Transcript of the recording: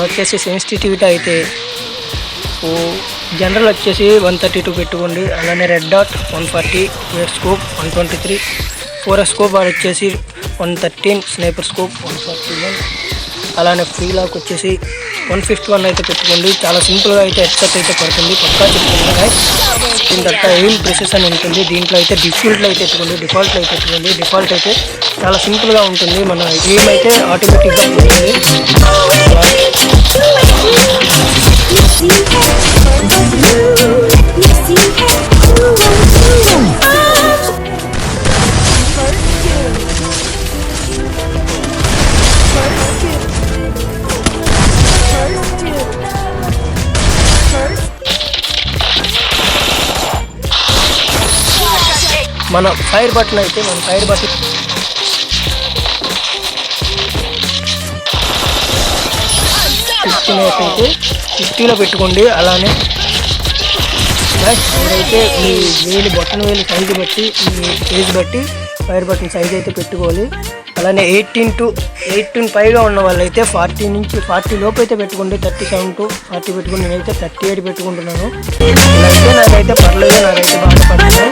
వచ్చేసి సెన్సిటివిటీ అయితే జనరల్ వచ్చేసి 132 పెట్టుకోండి. అలానే రెడ్ డాట్ 140, వేర్ స్కోప్ 123, 4S స్కోప్ వచ్చేసి 113, స్నైపర్ స్కోప్ 141, అలానే ఫ్రీ లాక్ వచ్చేసి 151 అయితే పెట్టుకోండి. చాలా సింపుల్గా అయితే హెడ్సెట్ అయితే పడుతుంది, పక్కా చెప్తున్నాయి. దీని తర్వాత ఎయిమ్ ప్రెసిషన్ ఉంటుంది. దీంట్లో అయితే డిఫాల్ట్లో అయితే పెట్టుకోండి, డిఫాల్ట్ అయితే చాలా సింపుల్గా ఉంటుంది. మన ఎయిమ్ అయితే ఆటోమేటిక్గా పోతుంది. మన ఫైర్ బటన్ అయితే 50లో పెట్టుకోండి. అలానే ఎవరైతే మీ బటన్ వేలు సైజు బట్టి, మీ ఏజ్ బట్టి ఫైర్ బటన్ సైజ్ అయితే పెట్టుకోవాలి. అలానే 18 పైగా ఉన్న వాళ్ళైతే 40 లోపు అయితే పెట్టుకోండి. 37 to 40 పెట్టుకుని నేనైతే 38 పెట్టుకుంటున్నాను. ఇలా అయితే నాకైతే పర్లేదు, నాకైతే బాగా పడుతుంది.